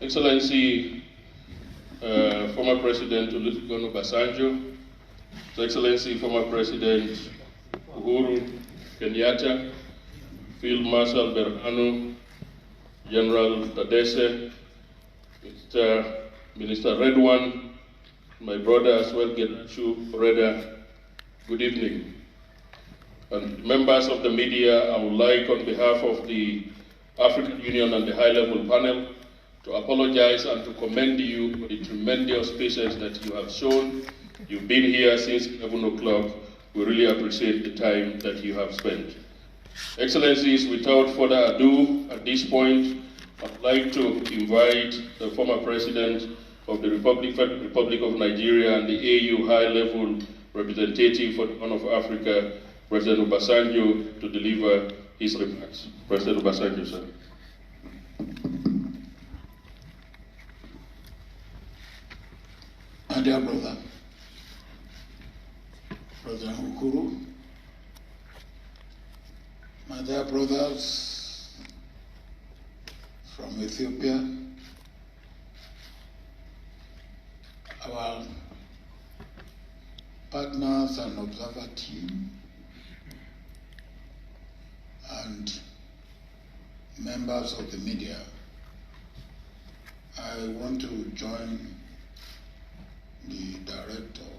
Excellency, former President Olusegun Obasanjo, His Excellency, former President Uhuru Kenyatta, Field Marshal Berhanu, General Tadesse, Mr. Minister Redwan, my brother as well, Getachew Reda, good evening. And members of the media, I would like on behalf of the African Union and the high-level panel to apologize and to commend you for the tremendous patience that you have shown. You've been here since 11 o'clock. We really appreciate the time that you have spent. Excellencies, without further ado, at this point, I'd like to invite the former President of the Republic of Nigeria and the AU high-level representative for the Horn of Africa, President Obasanjo, to deliver his remarks. President Obasanjo, sir. My dear brother, President Uhuru, my dear brothers from Ethiopia, our partners and observer team, and members of the media, I want to join the director,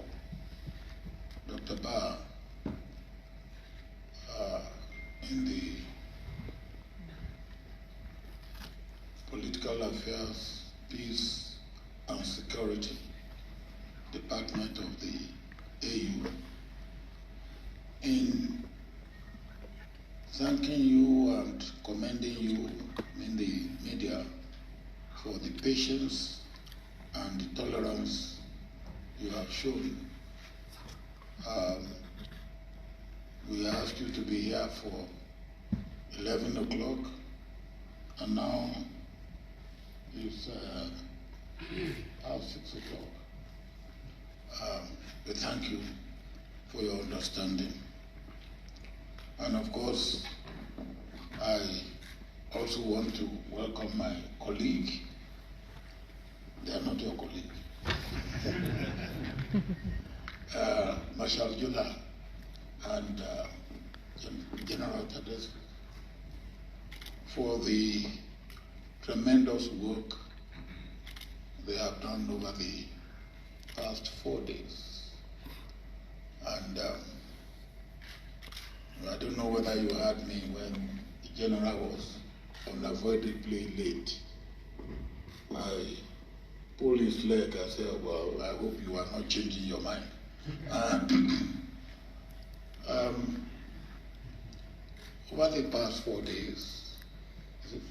Dr. Ba, in the Political Affairs, Peace and Security Department of the AU in thanking you and commending you in the media for the patience and the tolerance you have shown. We asked you to be here for 11 o'clock, and now it's past 6 o'clock. We thank you for your understanding. And of course, I also want to welcome my colleague. They are not your colleague. Marshal Jula and General Tadesse for the tremendous work they have done over the past 4 days. And I don't know whether you heard me when the General was unavoidably late. I pulled his leg. I said, well, I hope you are not changing your mind. Over the past 4 days, is it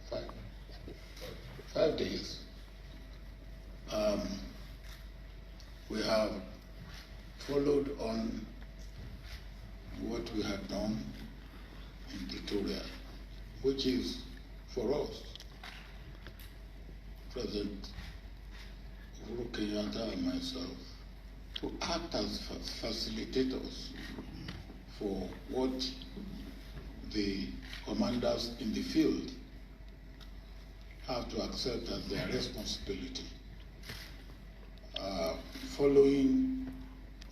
4, 5? 5 days, we have followed on what we had done in Pretoria, which is, for us, President Uhuru Kenyatta and myself, to act as facilitators for what the commanders in the field have to accept as their responsibility. Following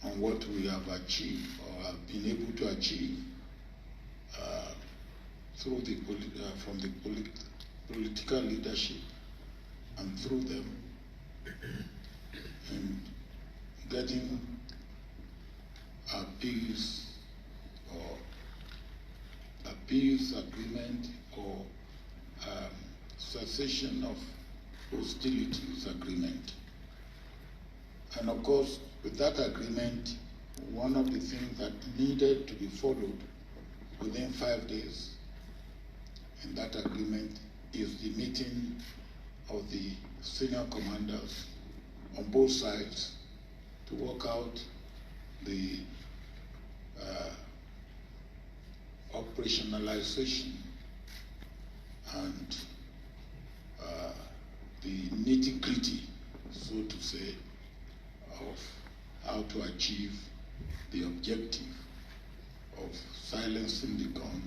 on what we have achieved or have been able to achieve through the from the political leadership and through them in getting a peace agreement or cessation of hostilities agreement. And of course, with that agreement, one of the things that needed to be followed within 5 days in that agreement is the meeting of the senior commanders on both sides to work out the operationalization and the nitty-gritty, so to say, of how to achieve the objective of silencing the gun,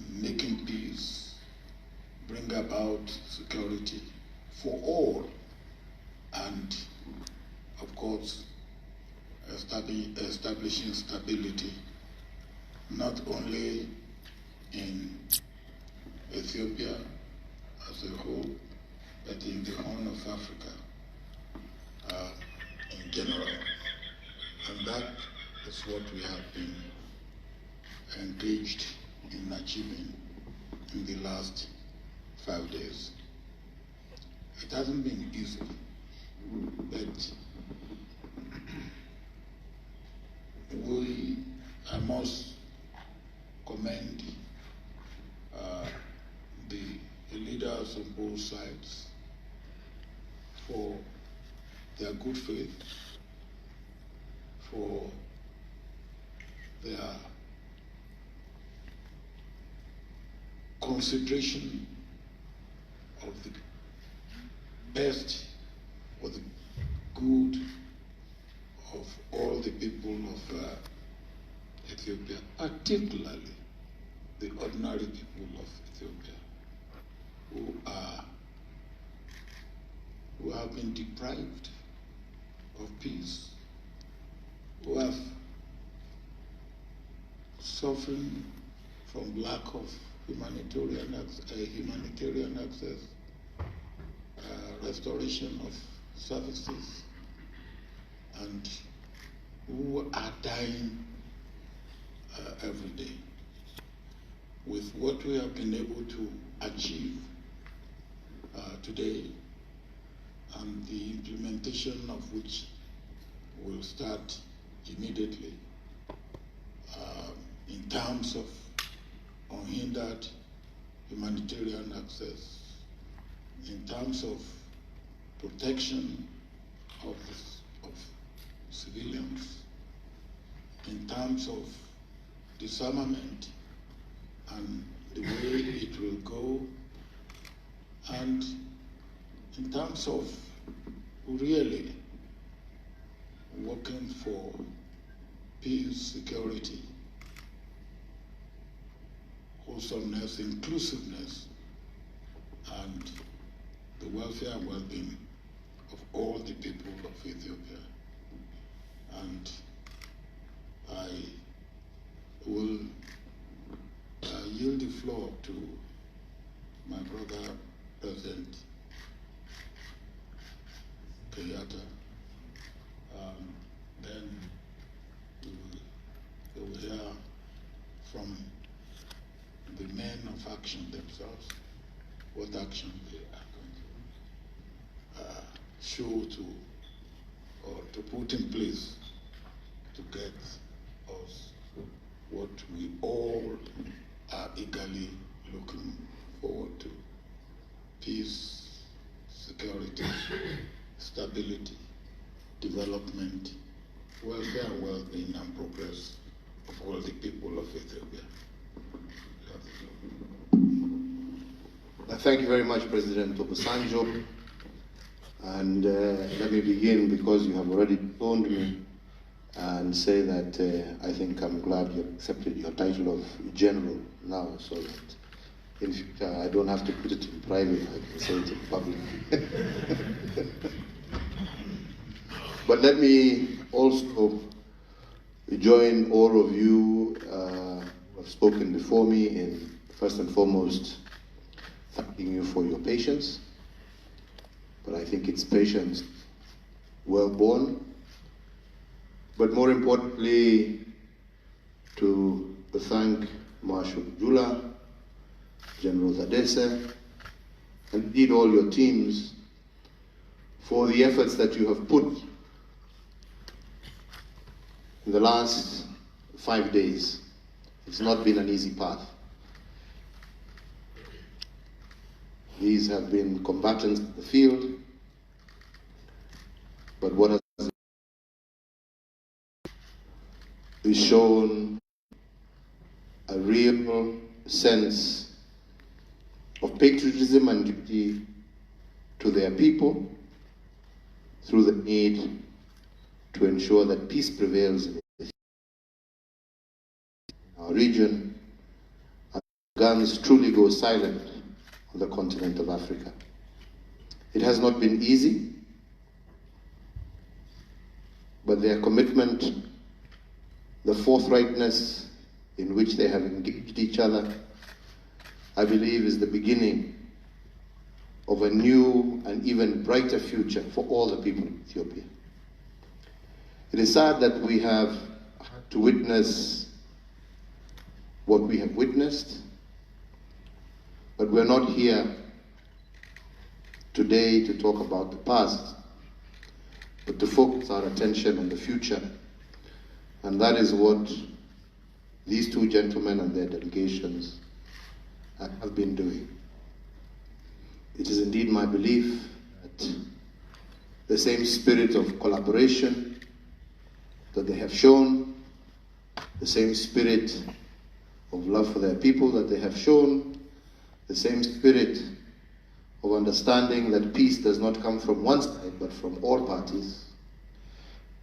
making peace, bring about security for all, and of course establishing stability not only in Ethiopia as a whole, but in the Horn of Africa in general. And that is what we have been engaged in achieving in the last 5 days. It hasn't been easy, but I must commend the leaders on both sides for their good faith, for their consideration of the best or the good of all the people of Ethiopia, particularly the ordinary people of Ethiopia who have been deprived of peace, who have suffering from lack of humanitarian access, restoration of services, and who are dying every day. With what we have been able to achieve today, and the implementation of which will start immediately in terms of unhindered humanitarian access, in terms of protection of civilians, in terms of disarmament and the way it will go, and in terms of really working for peace, security, wholesomeness, inclusiveness, and the welfare and well-being of all the people of Ethiopia. And I will yield the floor to my brother, President Kenyatta. Then we will hear from the men of action themselves, what action they are going to show to, or to put in place to get us what we all are eagerly looking forward to: peace, security, stability, development, welfare, well-being, and progress of all the people of Ethiopia. Thank you very much, President Obasanjo. And let me begin, because you have already phoned me, and say that I think I'm glad you accepted your title of General now, so that in future I don't have to put it in private, I can say it in public. But let me also join all of you who have spoken before me in, first and foremost, thanking you for your patience. But I think it's patience well born. But more importantly, to thank Marshal Jula, General Zadese, and indeed all your teams for the efforts that you have put in the last 5 days. It's not been an easy path. These have been combatants in the field, but what has is shown a real sense of patriotism and duty to their people through the need to ensure that peace prevails in our region and guns truly go silent on the continent of Africa. It has not been easy, but their commitment, the forthrightness in which they have engaged each other, I believe is the beginning of a new and even brighter future for all the people of Ethiopia. It is sad that we have had to witness what we have witnessed, but we're not here today to talk about the past, but to focus our attention on the future. And that is what these two gentlemen and their delegations have been doing. It is indeed my belief that the same spirit of collaboration that they have shown, the same spirit of love for their people that they have shown, the same spirit of understanding that peace does not come from one side but from all parties,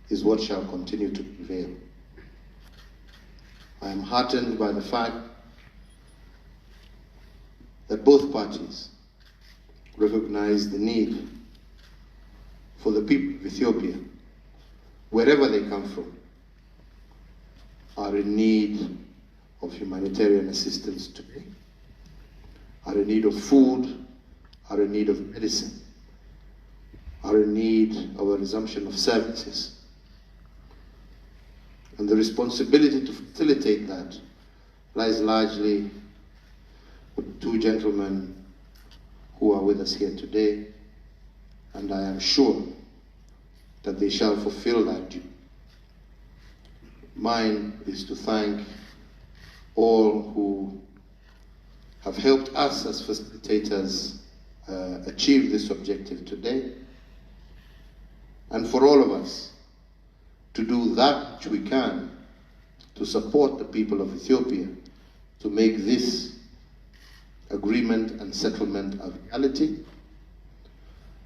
is what shall continue to prevail. I am heartened by the fact that both parties recognize the need for the people of Ethiopia, wherever they come from, are in need of humanitarian assistance today, are in need of food, are in need of medicine, are in need of a resumption of services. And the responsibility to facilitate that lies largely with two gentlemen who are with us here today, and I am sure that they shall fulfill that duty. Mine is to thank all who have helped us as facilitators achieve this objective today, and for all of us to do that which we can to support the people of Ethiopia to make this agreement and settlement a reality,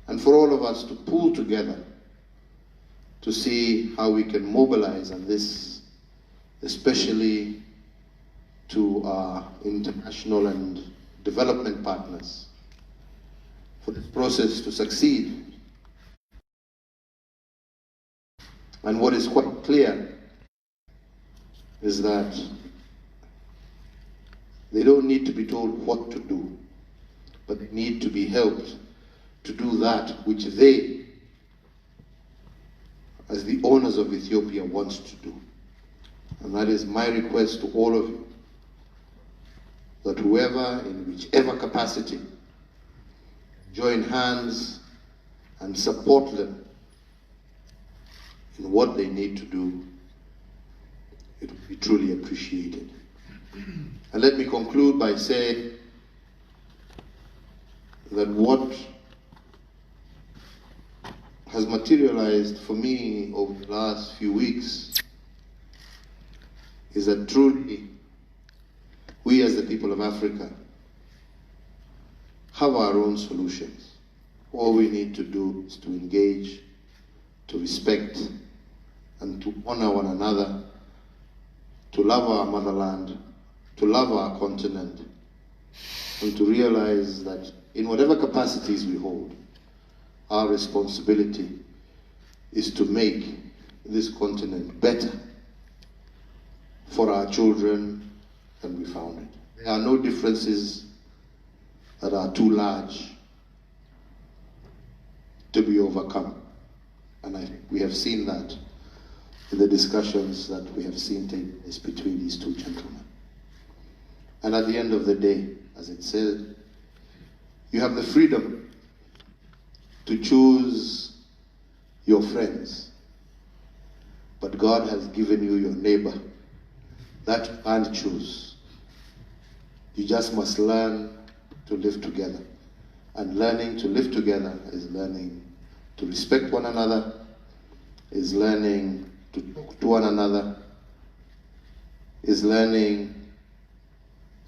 and for all of us to pull together to see how we can mobilize on this, especially to our international and development partners, for this process to succeed. And what is quite clear is that they don't need to be told what to do, but they need to be helped to do that which they, as the owners of Ethiopia, want to do. And that is my request to all of you, that whoever, in whichever capacity, join hands and support them in what they need to do, it will be truly appreciated. And let me conclude by saying that what has materialized for me over the last few weeks is that truly we as the people of Africa have our own solutions. All we need to do is to engage, to respect, and to honor one another, to love our motherland, to love our continent, and to realize that in whatever capacities we hold, our responsibility is to make this continent better for our children than we found it. There are no differences that are too large to be overcome. And I think we have seen that in the discussions that we have seen take place between these two gentlemen. And at the end of the day, as it said, you have the freedom to choose your friends, but God has given you your neighbor that you can't choose. You just must learn to live together. And learning to live together is learning to respect one another, is learning to talk to one another, is learning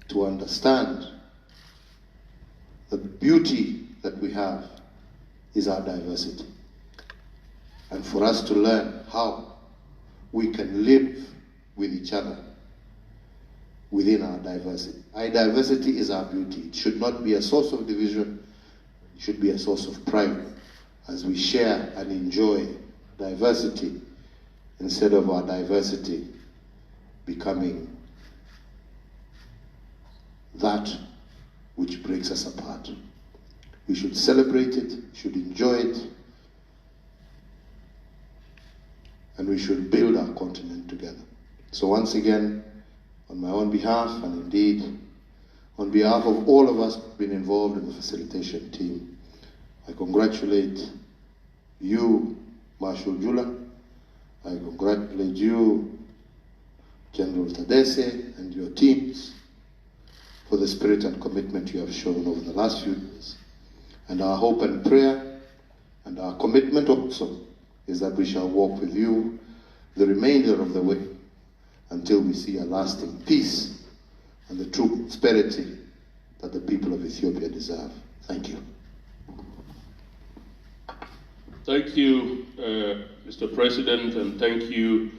to understand the beauty that we have is our diversity. And for us to learn how we can live with each other within our diversity. Our diversity is our beauty. It should not be a source of division. It should be a source of pride as we share and enjoy diversity instead of our diversity becoming that which breaks us apart. We should celebrate it, should enjoy it, and we should build our continent together. So once again, on my own behalf, and indeed on behalf of all of us who have been involved in the facilitation team, I congratulate you, Marshal Jula. I congratulate you, General Tadesse, and your teams for the spirit and commitment you have shown over the last few years. And our hope and prayer and our commitment also is that we shall walk with you the remainder of the way until we see a lasting peace and the true prosperity that the people of Ethiopia deserve. Thank you. Thank you, Mr. President, and thank you,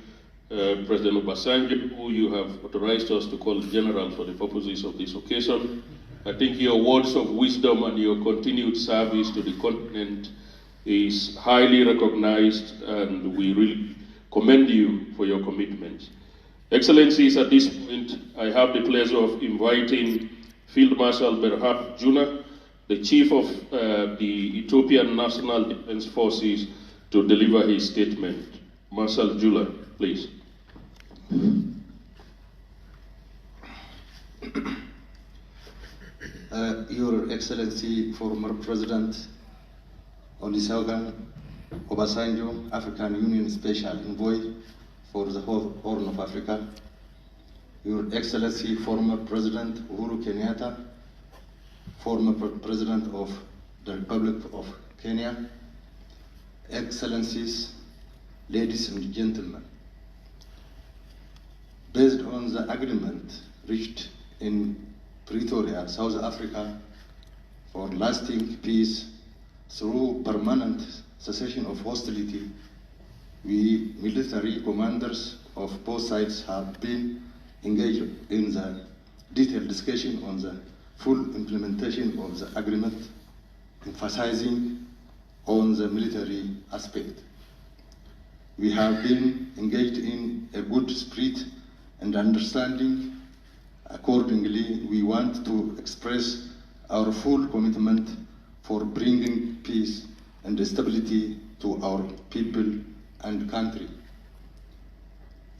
President Obasanjo, who you have authorized us to call General for the purposes of this occasion. I think your words of wisdom and your continued service to the continent is highly recognized, and we really commend you for your commitment. Excellencies, at this point, I have the pleasure of inviting Field Marshal Berhad Juna, the Chief of the Ethiopian National Defense Forces, to deliver his statement. Marshal Jula, please. Your Excellency, former President Olusegun Obasanjo, African Union Special Envoy for the whole Horn of Africa, Your Excellency, former President Uhuru Kenyatta, former President of the Republic of Kenya, Excellencies, ladies and gentlemen, based on the agreement reached in Pretoria, South Africa, for lasting peace through permanent cessation of hostility, we military commanders of both sides have been engaged in the detailed discussion on the full implementation of the agreement, emphasizing on the military aspect. We have been engaged in a good spirit and understanding. Accordingly, we want to express our full commitment for bringing peace and stability to our people and country.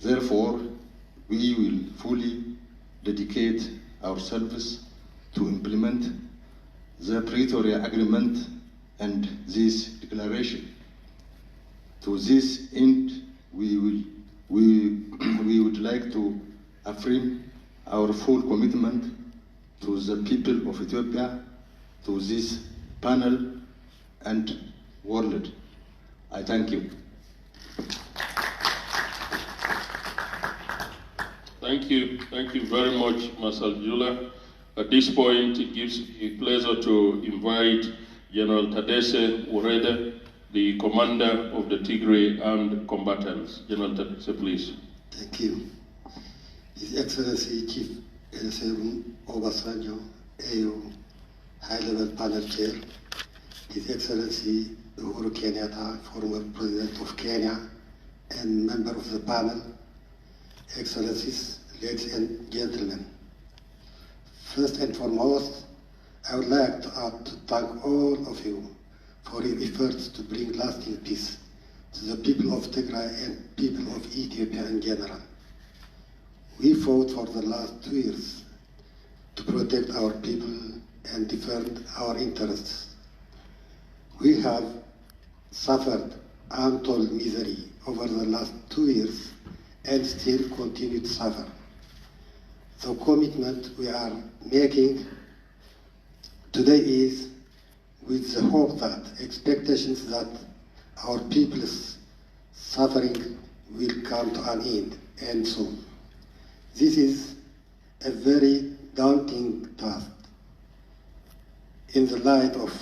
Therefore, we will fully dedicate ourselves to implement the Pretoria Agreement and this declaration. To this end, we would like to affirm our full commitment to the people of Ethiopia, to this panel and world. I thank you. Thank you very much, Marshal Jula. At this point, it gives me pleasure to invite General Tadesse Urede, the commander of the Tigray armed combatants. General Tadesse, please. Thank you. His Excellency Chief Olusegun Obasanjo, AU High-Level Panel Chair, His Excellency Uhuru Kenyatta, former President of Kenya, and member of the panel, Excellencies, ladies and gentlemen. First and foremost, I would like to thank all of you for your efforts to bring lasting peace to the people of Tigray and people of Ethiopia in general. We fought for the last 2 years to protect our people and defend our interests. We have suffered untold misery over the last 2 years and still continue to suffer. The commitment we are making today is with the hope that expectations that our people's suffering will come to an end and soon. This is a very daunting task in the light of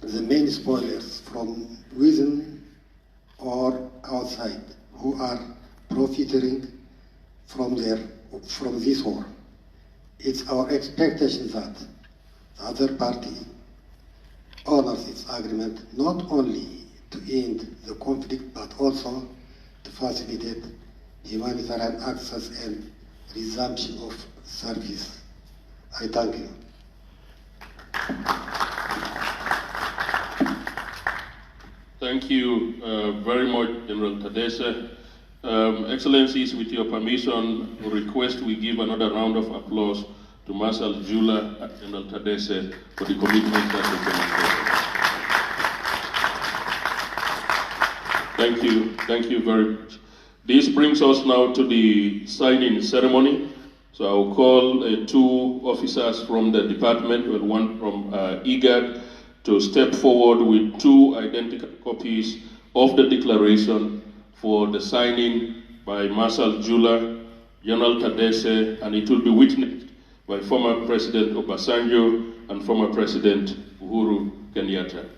the main spoilers from within or outside who are profiting from this war. It's our expectation that the other party honors its agreement not only to end the conflict but also to facilitate humanitarian access and resumption of service. I thank you. Thank you very much, General Tadesse. Excellencies, with your permission, I request we give another round of applause to Marshal Jula and General Tadesse for the commitment that they demonstrated. Thank you very much. This brings us now to the signing ceremony. So I'll call 2 officers from the department, well, one from IGAD, to step forward with 2 identical copies of the declaration for the signing by Marshal Jula, General Tadesse, and it will be witnessed by former President Obasanjo and former President Uhuru Kenyatta.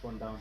One down.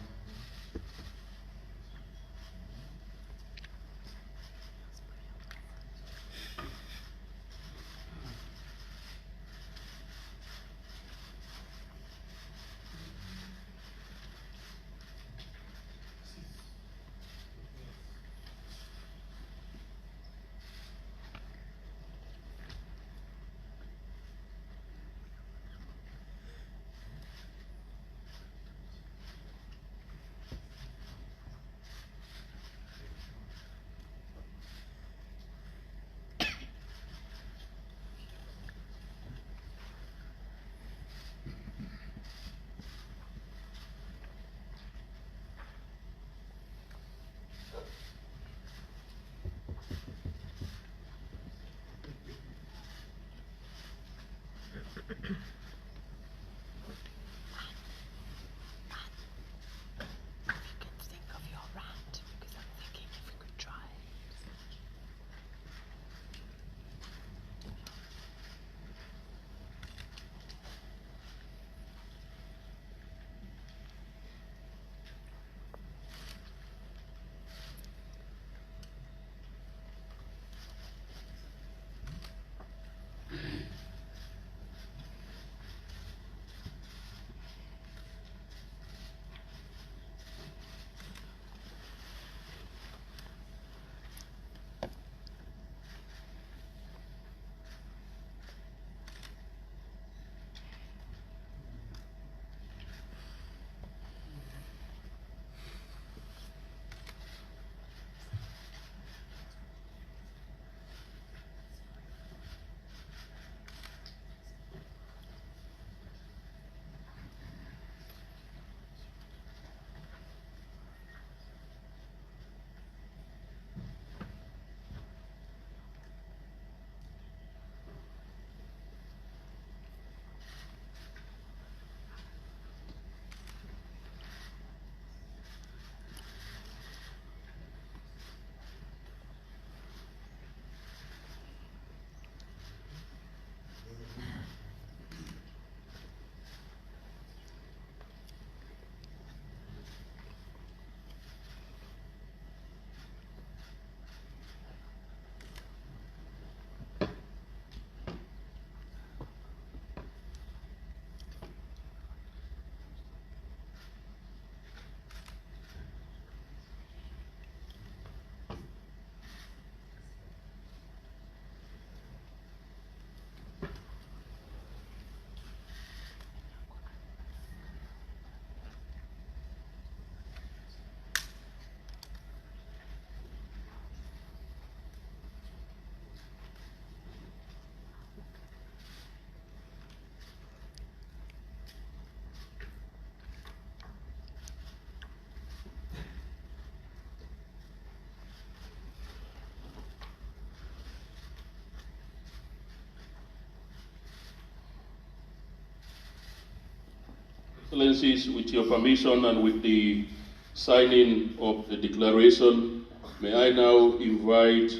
Excellencies, with your permission and with the signing of the declaration, may I now invite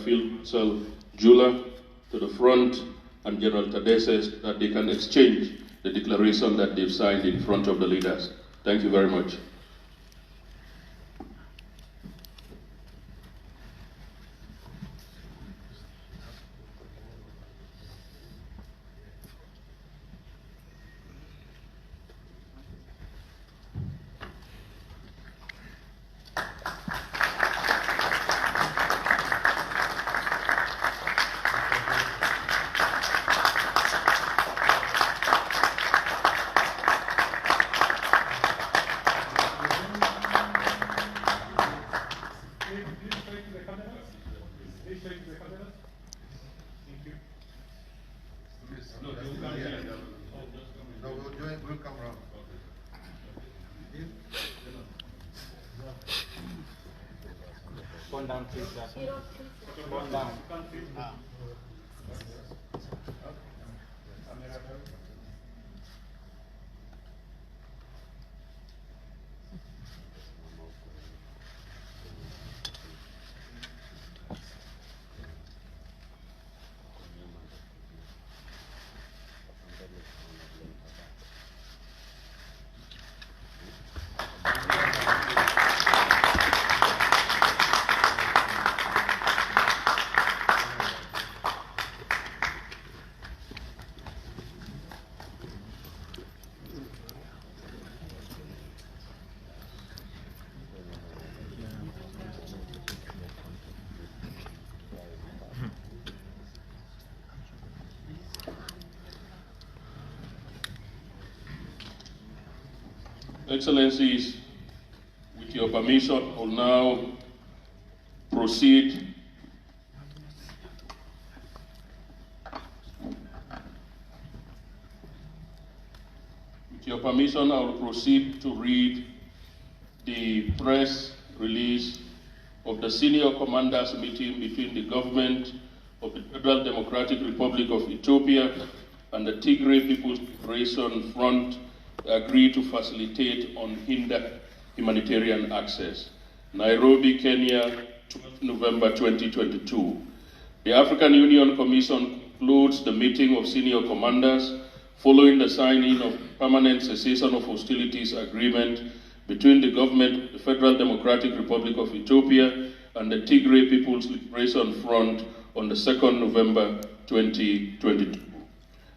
Field Marshal Jula to the front and General Tadeses that they can exchange the declaration that they've signed in front of the leaders. Thank you very much. One down, please. One down. Excellencies, with your permission, I will now proceed to read the press release of the senior commanders meeting between the government of the Federal Democratic Republic of Ethiopia and the Tigray People's Liberation Front agreed to facilitate unhindered humanitarian access. Nairobi, Kenya, 12 November 2022. The African Union Commission concludes the meeting of senior commanders following the signing of permanent cessation of hostilities agreement between the government of the Federal Democratic Republic of Ethiopia and the Tigray People's Liberation Front on the 2nd November 2022.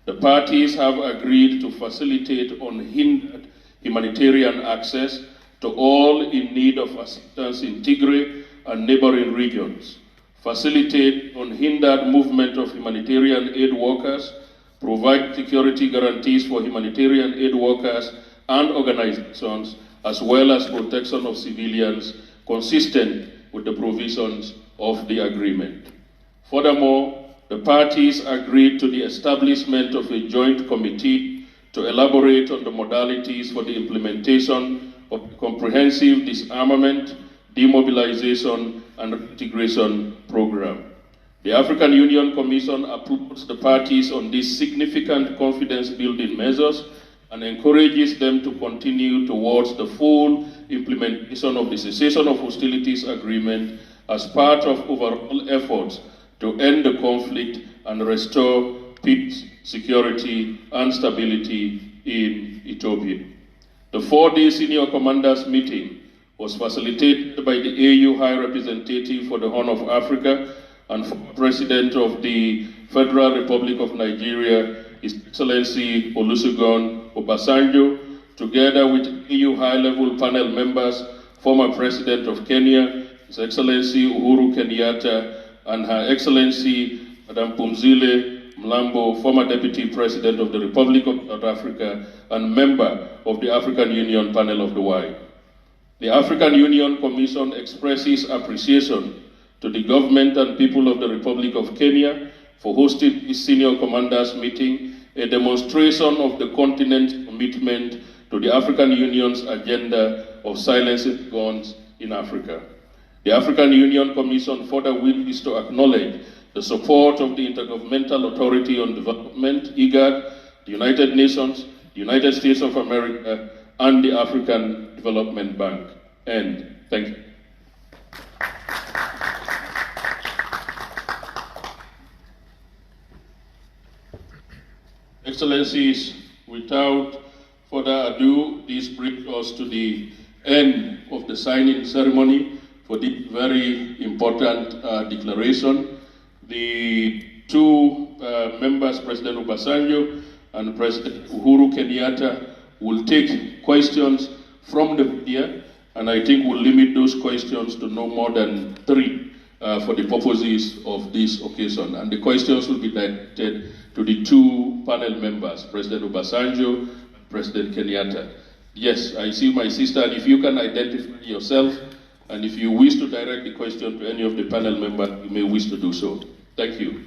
The parties have agreed to facilitate unhindered humanitarian access to all in need of assistance in Tigray and neighboring regions, facilitate unhindered movement of humanitarian aid workers, provide security guarantees for humanitarian aid workers and organizations, as well as protection of civilians consistent with the provisions of the agreement. Furthermore, the parties agreed to the establishment of a joint committee to elaborate on the modalities for the implementation of the comprehensive disarmament, demobilization, and reintegration program. The African Union Commission applauds the parties on these significant confidence-building measures and encourages them to continue towards the full implementation of the cessation of hostilities agreement as part of overall efforts to end the conflict and restore peace, security, and stability in Ethiopia. The 4-day senior commanders meeting was facilitated by the AU High Representative for the Horn of Africa and President of the Federal Republic of Nigeria, His Excellency Olusegun Obasanjo, together with AU high-level panel members, former President of Kenya, His Excellency Uhuru Kenyatta, and Her Excellency Madam Pumzile Mlambo, former Deputy President of the Republic of South Africa and member of the African Union Panel of the Y. The African Union Commission expresses appreciation to the government and people of the Republic of Kenya for hosting this senior commanders meeting, a demonstration of the continent's commitment to the African Union's agenda of silencing guns in Africa. The African Union Commission further wishes to acknowledge the support of the Intergovernmental Authority on Development, IGAD, the United Nations, United States of America, and the African Development Bank. And thank you. Excellencies, without further ado, this brings us to the end of the signing ceremony for this very important declaration. The two members, President Obasanjo and President Uhuru Kenyatta, will take questions from the media, and I think we'll limit those questions to no more than 3 for the purposes of this occasion. And the questions will be directed to the two panel members, President Obasanjo and President Kenyatta. Yes, I see my sister, and if you can identify yourself, and if you wish to direct the question to any of the panel members, you may wish to do so. Thank you.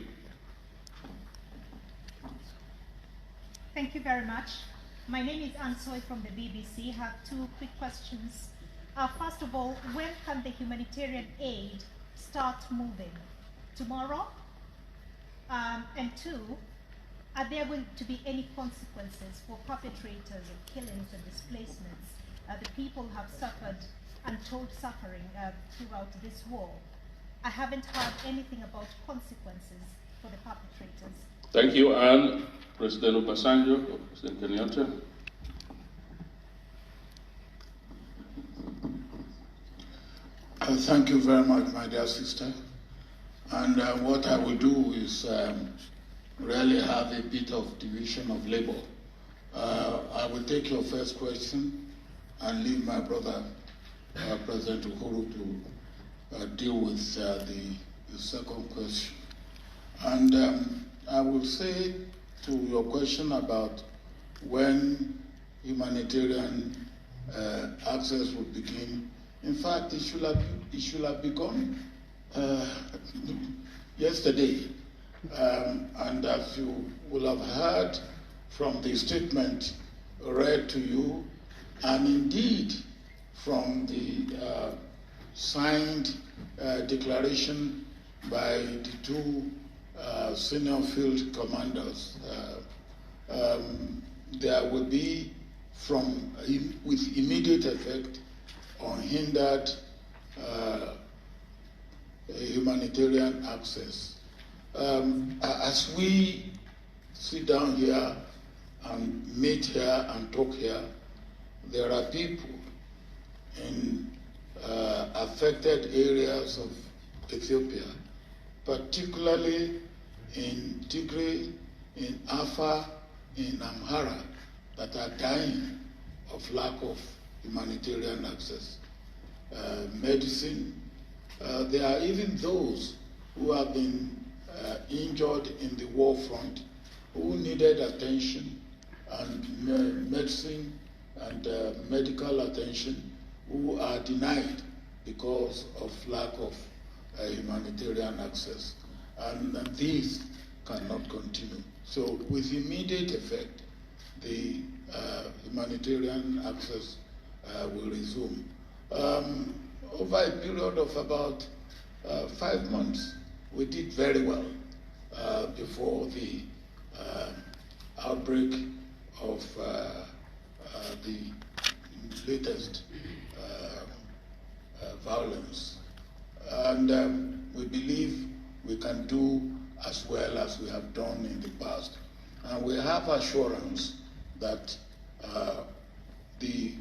Thank you very much. My name is Ansoy from the BBC. I have 2 quick questions. First of all, when can the humanitarian aid start moving? Tomorrow? And 2, are there going to be any consequences for perpetrators of killings and displacements? The people have suffered untold suffering throughout this war. I haven't heard anything about consequences for the perpetrators. Thank you, and President Obasanjo or President Kenyatta. Thank you very much, my dear sister. And what I will do is really have a bit of division of labor. I will take your first question and leave my brother, President Uhuru, to deal with the second question. And I will say to your question about when humanitarian access will begin. In fact, it should have begun yesterday. And as you will have heard from the statement read to you, and indeed from the signed declaration by the 2 senior field commanders, there will be with immediate effect unhindered humanitarian access. As we sit down here and meet here and talk here, there are people in affected areas of Ethiopia, particularly in Tigray, in Afar, in Amhara, that are dying of lack of humanitarian access. Medicine. There are even those who have been injured in the war front who needed attention and medicine and medical attention, who are denied because of lack of humanitarian access. And this cannot continue. So with immediate effect, the humanitarian access will resume. Over a period of about 5 months, we did very well before the outbreak of the latest violence. And we believe we can do as well as we have done in the past. And we have assurance that the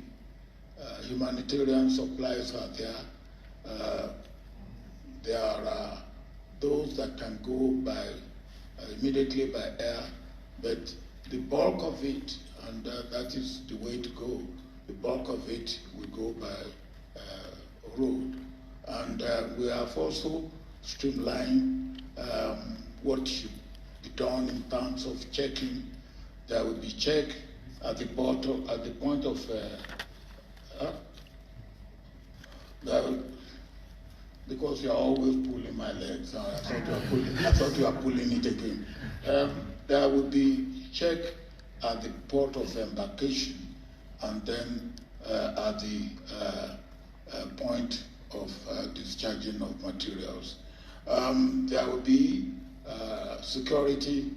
humanitarian supplies are there. There are those that can go by immediately by air, but the bulk of it, and that is the way to go, the bulk of it will go by road. And we have also streamlined what should be done in terms of checking. There will be check at the bottom, at the point of because you are always pulling my legs. I thought you are pulling it again. There will be check at the port of embarkation, and then at the point of discharging of materials. There will be security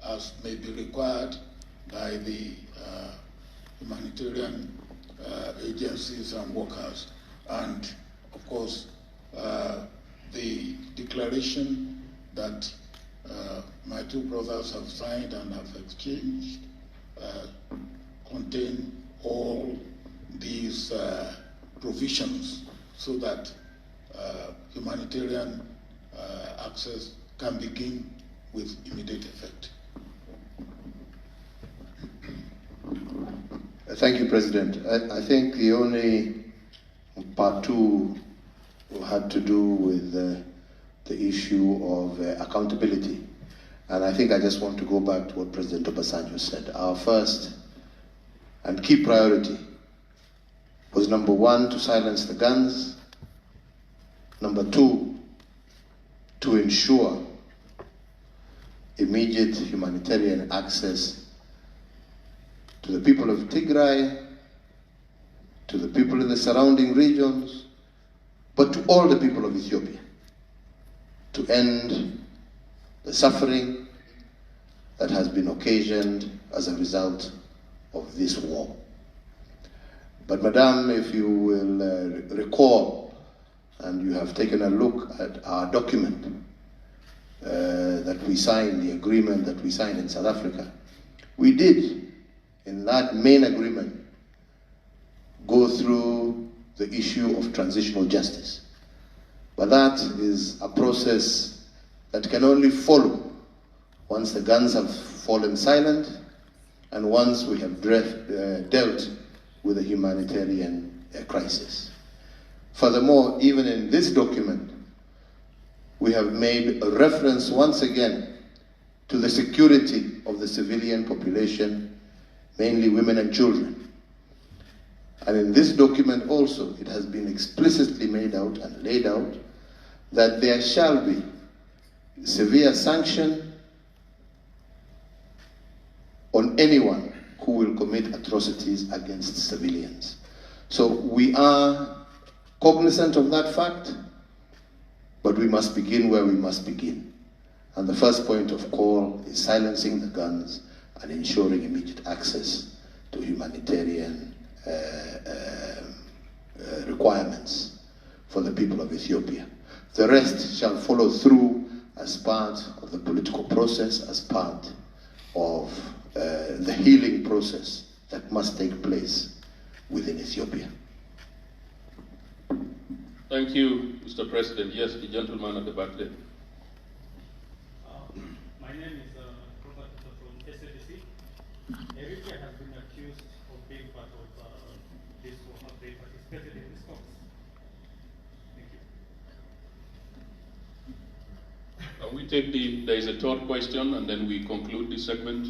as may be required by the humanitarian agencies and workers, and of course the declaration that my two brothers have signed and have exchanged contain all these provisions so that humanitarian access can begin with immediate effect. Thank you, President. I think the only part two had to do with the issue of accountability. And I think I just want to go back to what President Obasanjo said. Our first and key priority was, number one, to silence the guns. Number two, to ensure immediate humanitarian access to the people of Tigray, to the people in the surrounding regions, but to all the people of Ethiopia, to end the suffering that has been occasioned as a result of this war. But Madam, if you will recall, and you have taken a look at our document that we signed, the agreement that we signed in South Africa, we did, in that main agreement, go through the issue of transitional justice. But that is a process that can only follow once the guns have fallen silent and once we have dealt with the humanitarian crisis. Furthermore, even in this document, we have made a reference once again to the security of the civilian population, mainly women and children. And in this document also, it has been explicitly made out and laid out that there shall be severe sanction on anyone who will commit atrocities against civilians. So we are cognizant of that fact, but we must begin where we must begin. And the first point of call is silencing the guns and ensuring immediate access to humanitarian requirements for the people of Ethiopia. The rest shall follow through as part of the political process, as part of the healing process that must take place within Ethiopia. Thank you, Mr. President. Yes, the gentleman at the back there. My name is Robert from SADC. Eritrea has been accused of being part of this war. Have they participated in this talks? Thank you. Can we take there is a third question and then we conclude this segment?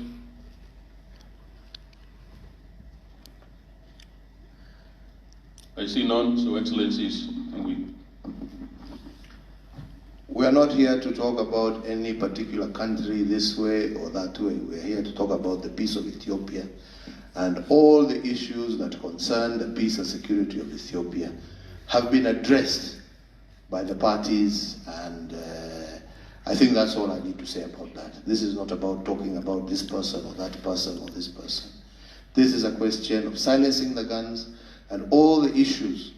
I see none, so Excellencies, we are not here to talk about any particular country this way or that way. We are here to talk about the peace of Ethiopia and all the issues that concern the peace and security of Ethiopia have been addressed by the parties, and I think that's all I need to say about that. This is not about talking about this person or that person or this person. This is a question of silencing the guns and all the issues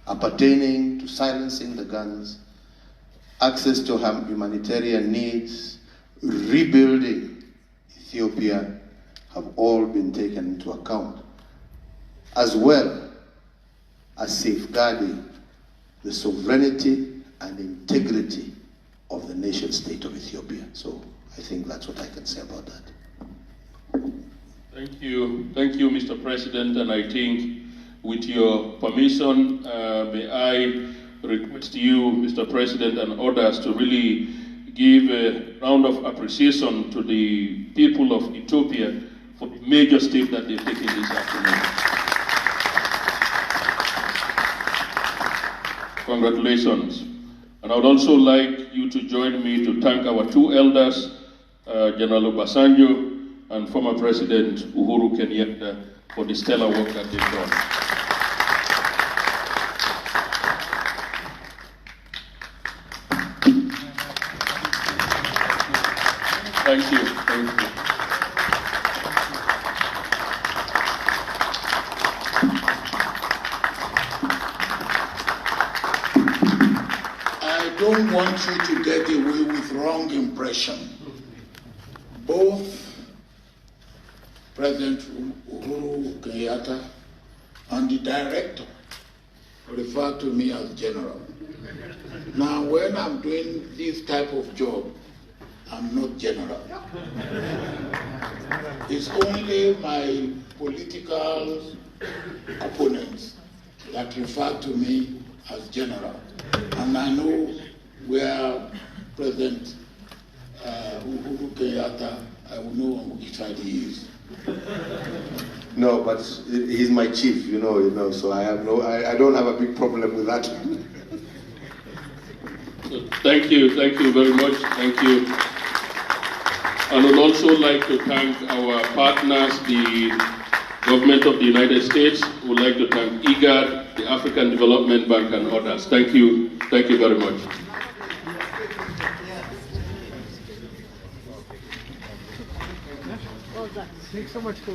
appertaining to silencing the guns, access to humanitarian needs, rebuilding Ethiopia have all been taken into account, as well as safeguarding the sovereignty and integrity of the nation state of Ethiopia. So I think that's what I can say about that. Thank you, Mr. President, and I think with your permission, may I request you, Mr. President, and others to really give a round of appreciation to the people of Ethiopia for the major step that they've taken this afternoon. Congratulations. And I would also like you to join me to thank our two elders, General Obasanjo and former President Uhuru Kenyatta, for the stellar work that they've done. Thank you. don't want you to get away with wrong impression. Both President Uhuru Kenyatta and the director refer to me as general. Now, when I'm doing this type of job, I'm not general. It's only my political opponents that refer to me as general. And I know where President Uhuru Kenyatta, I will know on which side he is. No, but he's my chief, you know, so I don't have a big problem with that. So thank you very much. Thank you. I would also like to thank our partners, the government of the United States. We would like to thank IGAD, the African Development Bank, and others. Thank you very much. Thanks so much for